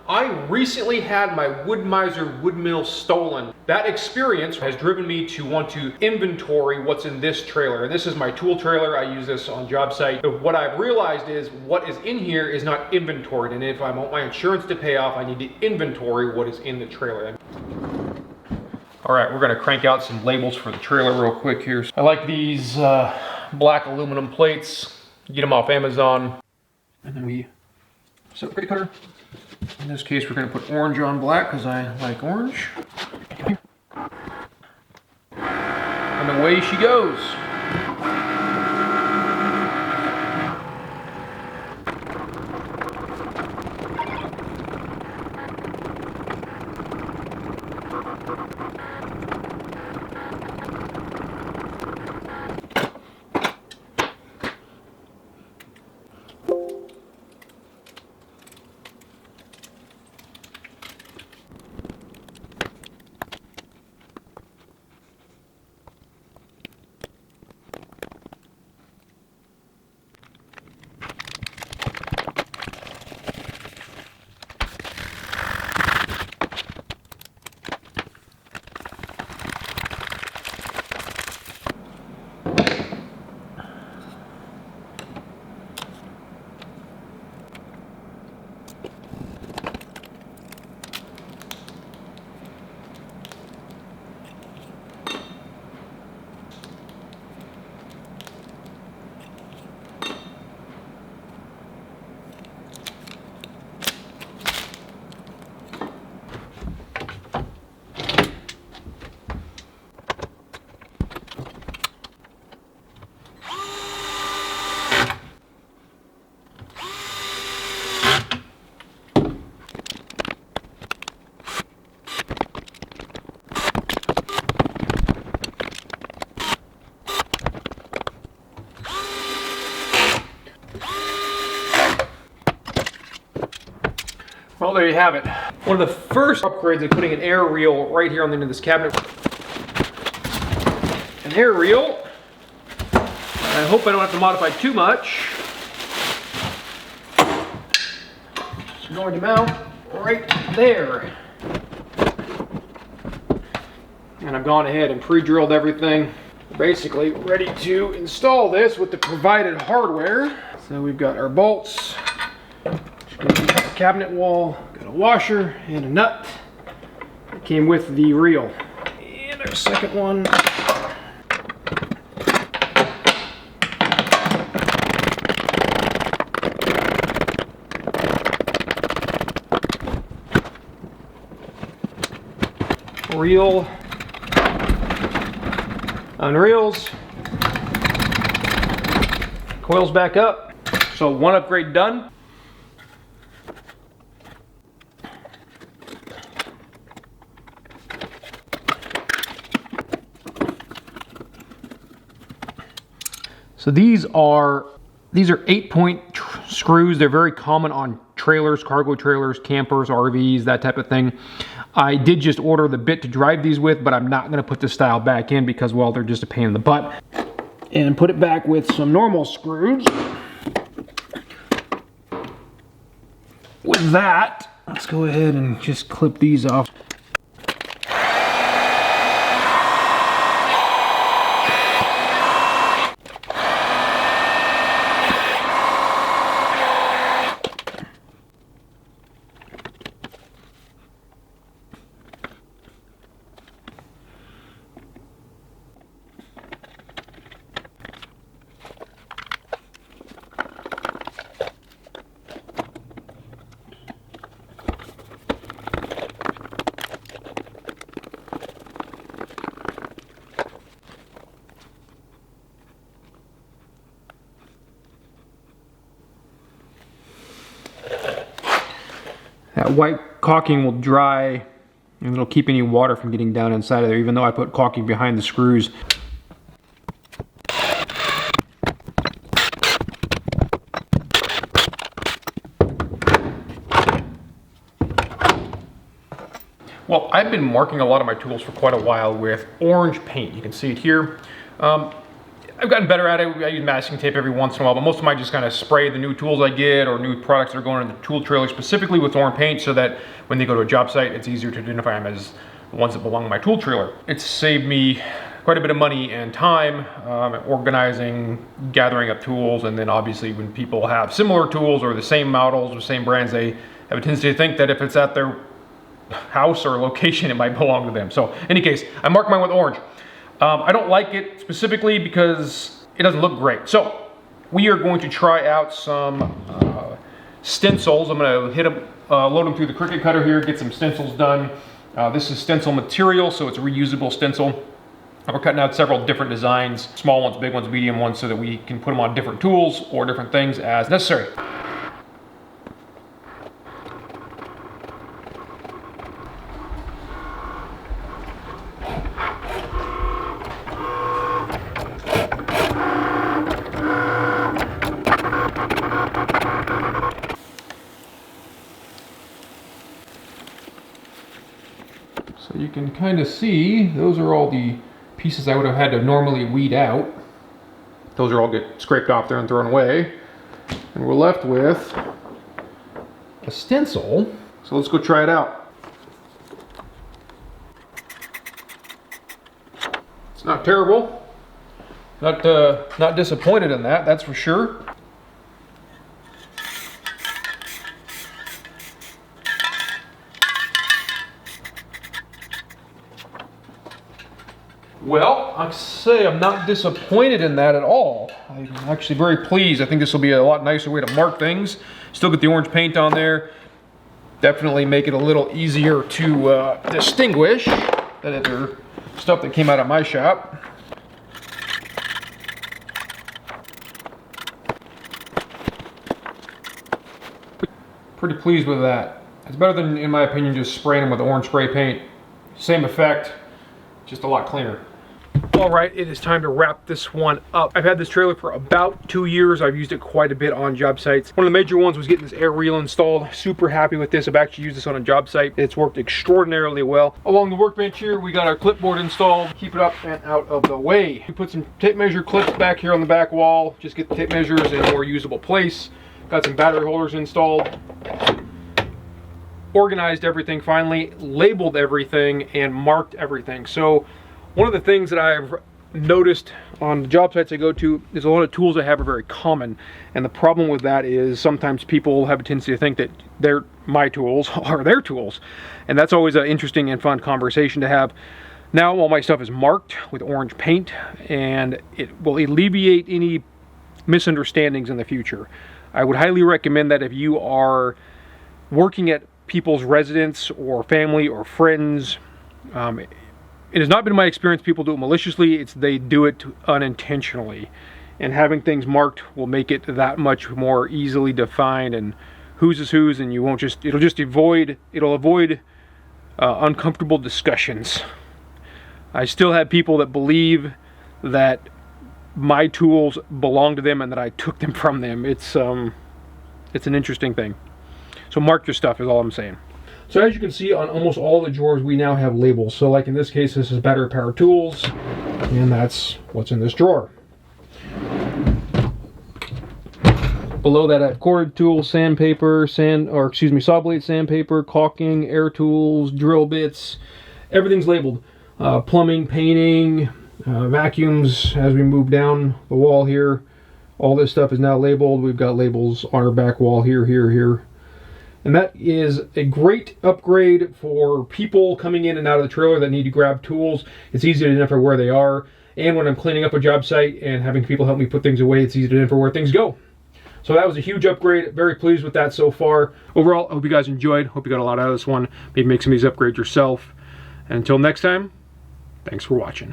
I recently had my Wood Miser wood mill stolen. That experience has driven me to want to inventory what's in this trailer. And this is my tool trailer. I use this on job site. But what I've realized is what is in here is not inventoried. And if I want my insurance to pay off, I need to inventory what is in the trailer. All right, we're gonna crank out some labels for the trailer real quick here. I like these black aluminum plates. Get them off Amazon. And then we set the pretty cutter. In this case, we're gonna put orange on black because I like orange. And away she goes. Well, there you have it. One of the first upgrades is putting an air reel right here on the end of this cabinet. An air reel. I hope I don't have to modify too much. It's going to mount right there. And I've gone ahead and pre-drilled everything. Basically ready to install this with the provided hardware. So we've got our bolts. Cabinet wall, got a washer and a nut that came with the reel. And our second one. Reel. Unreels. Coils back up. So one upgrade done. So these are 8-point screws. They're very common on trailers, cargo trailers, campers, RVs, that type of thing. I did just order the bit to drive these with, but I'm not gonna put this style back in because, well, they're just a pain in the butt. And put it back with some normal screws. With that, let's go ahead and just clip these off. That white caulking will dry and it'll keep any water from getting down inside of there, even though I put caulking behind the screws. Well, I've been marking a lot of my tools for quite a while with orange paint. You can see it here. I've gotten better at it. I use masking tape every once in a while, but most of them I just kind of spray the new tools I get or new products that are going in the tool trailer specifically with orange paint so that when they go to a job site, it's easier to identify them as the ones that belong in my tool trailer. It's saved me quite a bit of money and time organizing, gathering up tools, and then obviously when people have similar tools or the same models or same brands, they have a tendency to think that if it's at their house or location, it might belong to them. So in any case, I marked mine with orange. I don't like it specifically because it doesn't look great. So we are going to try out some stencils. I'm going to hit them, load them through the Cricut cutter here, get some stencils done. This is stencil material, so it's a reusable stencil. We're cutting out several different designs, small ones, big ones, medium ones, so that we can put them on different tools or different things as necessary. So you can kind of see, those are all the pieces I would have had to normally weed out. Those are all get scraped off there and thrown away. And we're left with a stencil. So let's go try it out. It's not terrible. Not disappointed in that, that's for sure. Well, I say I'm not disappointed in that at all. I'm actually very pleased. I think this will be a lot nicer way to mark things. Still get the orange paint on there. Definitely make it a little easier to distinguish than other stuff that came out of my shop. Pretty pleased with that. It's better than, in my opinion, just spraying them with orange spray paint. Same effect, just a lot cleaner. All right, it is time to wrap this one up. I've had this trailer for about 2 years. I've used it quite a bit on job sites. One of the major ones was getting this air reel installed. Super happy with this. I've actually used this on a job site. It's worked extraordinarily well. Along the workbench here, we got our clipboard installed. Keep it up and out of the way. We put some tape measure clips back here on the back wall. Just get the tape measures in a more usable place. Got some battery holders installed. Organized everything finally, labeled everything, and marked everything. So one of the things that I've noticed on the job sites I go to is a lot of tools I have are very common, and the problem with that is sometimes people have a tendency to think that my tools are their tools, and that's always an interesting and fun conversation to have. Now all my stuff is marked with orange paint, and it will alleviate any misunderstandings in the future. I would highly recommend that if you are working at people's residence or family or friends, it has not been my experience people do it maliciously, they do it unintentionally. And having things marked will make it that much more easily defined and whose is whose, and it'll avoid uncomfortable discussions. I still have people that believe that my tools belong to them and that I took them from them. It's an interesting thing. So mark your stuff is all I'm saying. So as you can see on almost all the drawers we now have labels. So like in this case, this is battery power tools, and that's what's in this drawer. Below that I have corded tools, sandpaper, saw blade sandpaper, caulking, air tools, drill bits. Everything's labeled. Plumbing, painting, vacuums as we move down the wall here. All this stuff is now labeled. We've got labels on our back wall here, here, here. And that is a great upgrade for people coming in and out of the trailer that need to grab tools. It's easy to identify where they are. And when I'm cleaning up a job site and having people help me put things away, it's easy to identify where things go. So that was a huge upgrade. Very pleased with that so far. Overall, I hope you guys enjoyed. Hope you got a lot out of this one. Maybe make some of these upgrades yourself. And until next time, thanks for watching.